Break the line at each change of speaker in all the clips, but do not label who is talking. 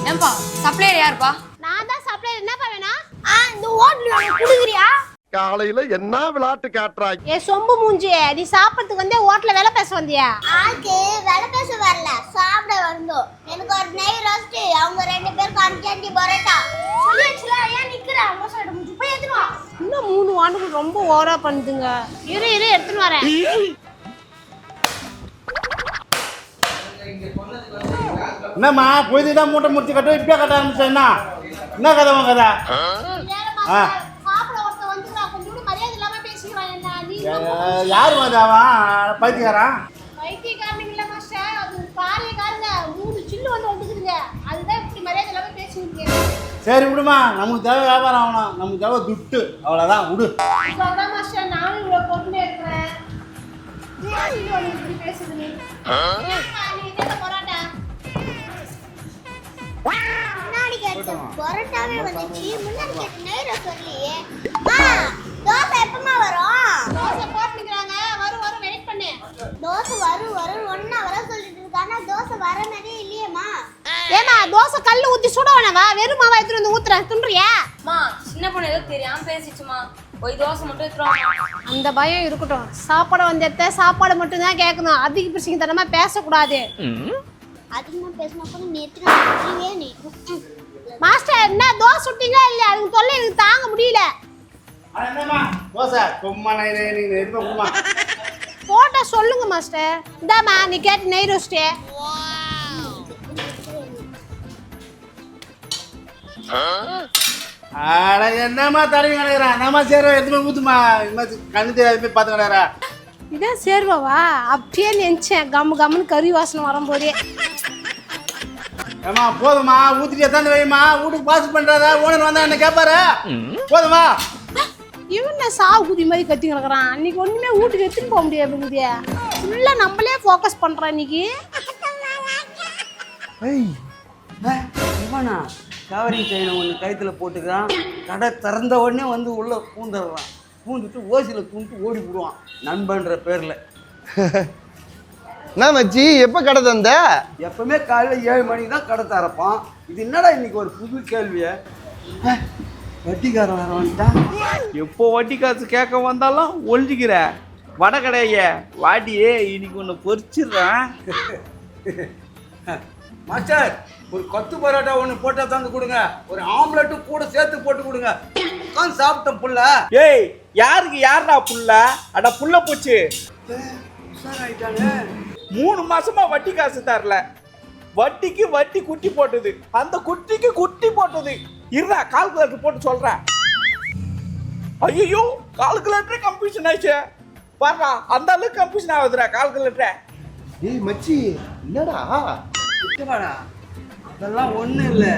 ஏன்பா சப்ளையர் யாருப்பா?
நான் தான் சப்ளையர். என்னப்பா வேணும்? இந்த ஹோட்டல்ல குடுக்குறியா?
காலையில என்ன விளையாட்டு காட்டுறாங்க?
ஏ சொம்பு மூஞ்சி, நீ சாப்பிடுறதுக்கு வந்து ஹோட்டல்ல வேலை பேச வந்தியா?
ஆக்கு வேலை பேச வரல, சாப்பிட வந்தோம். எனக்கு ஒரு நெய் ரோஸ்ட், அவங்க ரெண்டு பேருக்கு அஞ்சு பரோட்டா. சொல்லியாச்சுல, ஏன் நிக்கிற? அவங்க சைடு மூஞ்சி போய் எடுத்து வா.
இன்னும் 3 வாண்டுக்கு ரொம்ப ஓவரா பண்ணுதுங்க. இரு எடுத்துன்னு வரேன்.
என்னம்மா பொழுதுதான் மூட்டை முடிச்சு கட்ட இப்படியே கட்ட ஆரம்பிச்சா? என்ன கதை உன் கதை?
சாப்பிட ஒருத்த வந்துடா, கொஞ்சம் மரியாதை இல்லாம பேசிக்கிறான். என்ன நீ
யாரு வந்து அவன் பைத்தியக்காரன்?
பைத்தியக்காரனுங்க இல்ல மாஸ்டர், அது காரியக்காரங்க. 3 சில்லு வந்துக்குதுங்க. அதுதான் இப்படி மரியாதை இல்லாம பேசிக்கிறீங்க.
சரி விடுமா, நமக்கு தேவை வியாபாரம் ஆகணும், நமக்கு தேவை துட்டு, அவ்வளோதான் விடு.
சொல்றேன் மாஸ்டர், நானும் இவ்வளவு பொறுமையா இருக்கிறேன். இப்படி பேசுது நீ பரோட்டா முன்னாடி கேட்ட பரோட்டாவே வந்துச்சு. முன்னாடி கேட்ட நேரா சொல்லியே. தோசை எப்பமா வரும்? தோசை போட்டுக்கிறாங்க. வரும் வெயிட் பண்ணு. தோசை வரும் 1 ஹவரா சொல்லிட்டு இருக்கானா, தோசை வர மாதிரியே இல்லையேம்மா.
ஏமா தோசை கல்லு ஊத்தி சுட வேணவா? வெறும் மாவா எடுத்துட்டு வந்து ஊத்துறேன், துன்றியா?
அம்மா சின்ன பொண்ணு ஏதோ தெரியாம பேசிச்சுமா. போய் தோசை மட்டும் எடுத்துருவாங்க.
அந்த பயம் இருக்கட்டும். சாப்பாடு வந்து எடுத்த சாப்பாடு மட்டும் தான் கேட்கணும். அதிக பிரச்சனை தரமா பேசக்கூடாது.
அதிகமா பேசினா கூட நேற்று நீ
மாஸ்டர் என்ன தோசை சுட்டீங்களா இல்லையா? அதுக்கு தொல்லை எனக்கு தாங்க முடியல.
என்னம்மா தோசை சும்மா கொடுமா
போட்டா சொல்லுங்க மாஸ்டர். இந்தாம்மா நீ கேட்டு நெய் ரோஸ்ட்டு.
அட என்னம்மா தடவி கிடக்குறான்? என்னம்மா சேர எதுவுமே ஊத்துமா? கண்ணு தெரியாது போய் பார்த்து கிடக்குறா.
இதான் சேர்வாவா? அப்பயே நினைச்சேன் கம்முன்னு கறி வாசனை வரும்போதே.
ஏம்மா போதுமா, ஊத்திட்டு எத்தாந்து வைமா. வீட்டுக்கு பாஸ் பண்றாதா? ஓனர் வந்தா என்ன கேட்பாரு? போதுமா?
இவன் சாவு குதி மாதிரி கத்தி கிடக்குறான். அன்னைக்கு ஒண்ணுமே வீட்டுக்கு எடுத்துன்னு போக முடியாது. ஃபுல்லா நம்மளே ஃபோக்கஸ் பண்றான் இன்னைக்கு.
இவனா கவரிங் செயினை ஒன்று கயிற்றுல போட்டுக்கிறான். கடை திறந்த உடனே வந்து உள்ளே பூந்துடுறான். பூந்துட்டு ஓசியில் தூண்டு ஓடி விடுவான் நண்பன்ற பேரில்.
என்ன மச்சி, எப்ப கடை தந்த?
எப்பவுமே காலையில் 7 மணிக்கு தான் கடை திறப்பான். இது என்னடா இன்னைக்கு ஒரு புது கேள்வியை? வட்டிக்காரன் வர வந்துட்டான்.
எப்போ வட்டி காசு கேட்க வந்தாலும் ஒழிஞ்சிக்கிற வடை கடையே வாடியே, இன்னைக்கு ஒன்று பொறிச்சிடுறேன்.
மாஸ்டர், ஒரு கொத்து பரோட்டா ஒன்று போட்டா தந்து கொடுங்க. ஒரு ஆம்லெட்டும் கூட சேர்த்து போட்டு கொடுங்க. உட்காந்து சாப்பிட்டேன் புள்ள.
ஏய் யாருக்கு யாரா புள்ள? அட புள்ள போச்சு.
உஷாராயிட்டானே.
3 மாசமா வட்டி காசு தரல. வட்டிக்கு வட்டி குட்டி போட்டது, அந்த குட்டிக்கு குட்டி போட்டது. இருடா கால்குலேட்டர் போட்டு சொல்றேன். ஐயோ கால்குலேட்டரே கன்ஃபியூஷன் ஆயிடுச்சு. பாருடா அந்த அளவுக்கு கன்ஃபியூஷன் ஆகுதுடா கால்குலேட்டர்.
ஏய் மச்சி, என்னடா?
விட்டுவாடா, அதெல்லாம் ஒன்றும் இல்லை.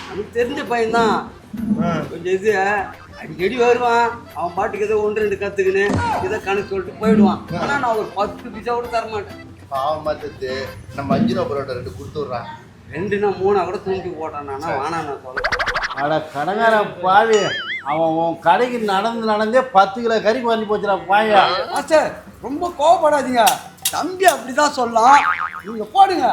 நமக்கு தெரிஞ்ச பையன்தான். கொஞ்சம் இது அடிக்கடி வருவான். அவன் பாட்டுக்கு ஏதோ 1-2 கற்றுக்கின்னு ஏதோ கணக்கு சொல்லிட்டு போயிடுவான். ஆனால் நான் ஒரு 10 பைசா கூட தரமாட்டேன்.
பாவம் பார்த்துட்டு நம்ம 5 ரூபா பரோட்டா 2 கொடுத்துட்றான்.
2னா 3 கூட தூண்டி போட்டான். நான் வேணாம் நான் சொல்ல.
அட கடங்கார பாவி, அவன் உன் கடைக்கு நடந்தே 10 கிலோ கறிக்கு வந்து போச்சுடா பாயா.
மாஸ்டர் ரொம்ப கோவப்படாதீங்க. தம்பி அப்படிதான் சொல்லலாம். நீங்க போடுங்க.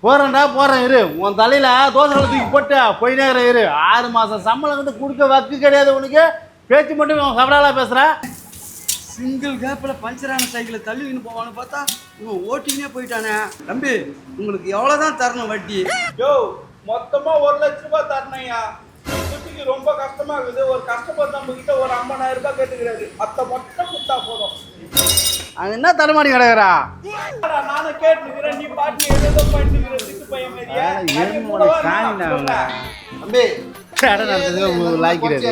போறேன் இரு. உன் தலையில தோசை தூக்கி போட்டு போயினே இரு. 6 மாசம் சம்பளம் வந்து கொடுக்க வக்கு கிடையாது உனக்கு. பேச்சு மட்டும் கவலாலா பேசுற.
சிங்கிள் கேப்பில் பஞ்சரான சைக்கிளை தள்ளிக்கின்னு போவான்னு பார்த்தா இவன் ஓட்டிக்கினே போயிட்டானே. தம்பி உங்களுக்கு எவ்வளோதான் தரணும் வட்டி?
யோ மொத்தமா 1 லட்ச ரூபாய் தரணையா? குட்டிக்கு ரொம்ப கஷ்டமா இருக்குது. ஒரு கஷ்டப்பட்டு நம்ம கிட்ட ஒரு 50,000 ரூபாய் கேட்டுக்கிறாரு. அத்தை மட்டும் கொடுத்தா போதும்.
அது என்ன தடுமாடி கிடக்குறா?
நானும் கேட்டுக்கிறேன், நீ பாட்டி ஏதோ பண்ணிக்கிற சிட்டு பையன் மாதிரியா?
தம்பி
கடை நடந்தது லாய்க்கிறது.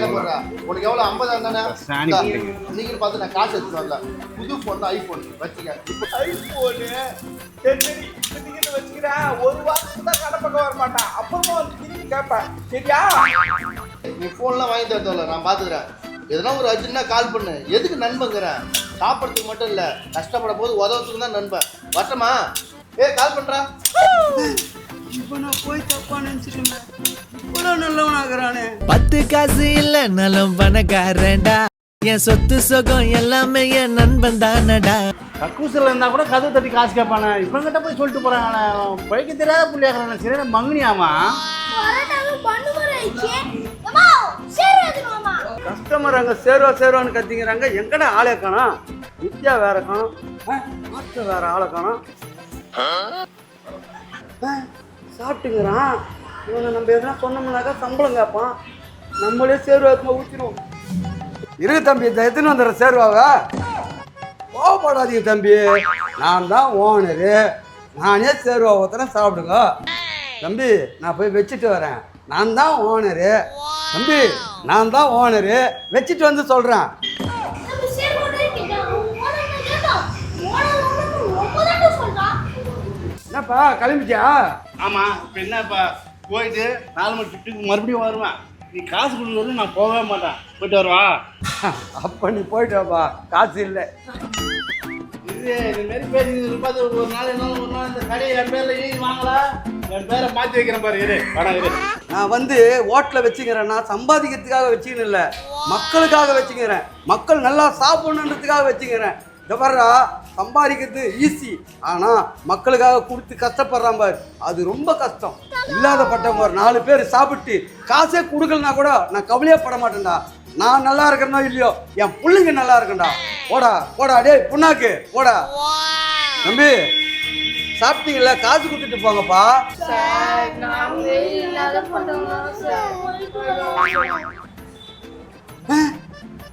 உனக்கு எவ்வளவு 50 தானே?
சாணி
இன்னைக்கு பார்த்து நான் காசு எடுத்துட்டு வரல. புது பொண்ணு ஐபோன் வச்சுக்க.
ஐபோனு சரி இப்படிக்கிட்டு வச்சுக்கிறேன். 1 வாரத்துக்கு தான் கடை பக்கம் வர மாட்டான். அப்புறமா வந்து திரும்பி கேட்பேன். சரியா?
நீ போன்லாம் வாங்கி தரல, நான் பாத்துக்கிறேன். எதனா ஒரு அர்ஜென்ட்னா கால் பண்ணு. எதுக்கு நண்பங்கிறேன்? சாப்பிட்றதுக்கு மட்டும் இல்ல, கஷ்டப்பட போது உதவுறதுக்கு தான் நண்பன். வரட்டமா? கால் பண்றா.
இப்போ நான் போய் தப்பா நினைச்சிட்டேன். இவ்வளோ நல்லவனாகிறானே.
10 காசு இல்ல நலம் பணக்காரன்டா. என் சொத்து சுகம் எல்லாமே என் நண்பன் தானடா.
கக்கூசில் இருந்தால் கூட கதவு தட்டி காசு கேட்பானே. இப்போ கிட்ட போய் சொல்லிட்டு போகிறாங்களே, பைக்க தெரியாத பிள்ளையாக்குறானே. சரியான மங்கினியாமா.
பரோட்டாவே பண்ணு முறை ஆயிடுச்சு. அம்மா சரி அதுமாமா.
கஸ்டமர் அங்கே சேருவான்னு கத்திக்கிறாங்க. எங்கடா ஆளே காணோம்? நித்யா வேற காணோம், மாஸ்டர் வேற ஆளை காணோம். சாப்பிட்டுங்கிறான். இவனை நம்ம எதுனா சொன்னோம்னாக்கா சம்பளம் கேட்பான். நம்மளே சேருவாக்குமா ஊற்றிடுவோம். இருக்கு தம்பி, இந்த எத்தனை வந்துடுற சேருவாவ. கோவப்படாதீங்க தம்பி, நான் தான் ஓனரு. நானே சேருவா ஊற்றுறேன், சாப்பிடுங்க. தம்பி நான் போய் வச்சுட்டு வரேன். நான் தான் ஓனரு தம்பி, நான் தான் ஓனரு. வச்சுட்டு வந்து சொல்கிறேன்.
நம்ம சரி போட்டு கேட்டா ஓனர் கேட்டா ஓனர் ஒப்பதாண்டு சொல்றான்.
என்னப்பா கிளம்பிட்டியா?
ஆமாம், இப்போ என்னப்பா போயிட்டு 4 மணி ஷிஃப்ட்டுக்கு மறுபடியும் வருவேன். நீ காசு கொடுக்கணும், நான் போகவே மாட்டேன். போயிட்டு வருவா.
அப்போ நீ போயிட்டு வாப்பா, காசு இல்லை.
இது இதுமாரி பேசி பார்த்து ஒரு நாள் என்ன ஒரு நாள் இந்த கடையை என் பேரில் எழுதி வாங்கலா, என் பேரை மாற்றி வைக்கிறேன் பாரு. இரு படம் இரு.
நான் வந்து ஹோட்டலில் வச்சுக்கிறேன். நான் சம்பாதிக்கிறதுக்காக வச்சுக்கணும் இல்லை, மக்களுக்காக வச்சுக்கிறேன். மக்கள் நல்லா சாப்பிடணுன்றதுக்காக வச்சுக்கிறேன். இந்த பாருடா, சம்பாதிக்கிறது ஈஸி, ஆனால் மக்களுக்காக கொடுத்து கஷ்டப்படுறான் பாரு, அது ரொம்ப கஷ்டம். இல்லாதப்பட்டவங்க ஒரு 4 பேர் சாப்பிட்டு காசே கொடுக்கலனா கூட நான் கவலையே பட மாட்டேன்டா. நான் நல்லா இருக்கிறேனோ இல்லையோ, என் பிள்ளைங்க நல்லா இருக்கேன்டா. போடா போடா, டேய் புண்ணாக்கு போடா. தம்பி சாப்பிட்டீங்களா? காசு கொடுத்துட்டு போங்கப்பா.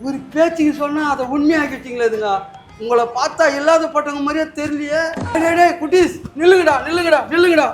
ஒரு பேச்சுக்கு சொன்னா அதை உண்மையாக்கிட்டீங்களே. இதுங்க உங்களை பார்த்தா இல்லாத பட்டவங்க மாதிரியே தெரியலையே. டேய் குட்டீஸ், நில்லுங்கடா.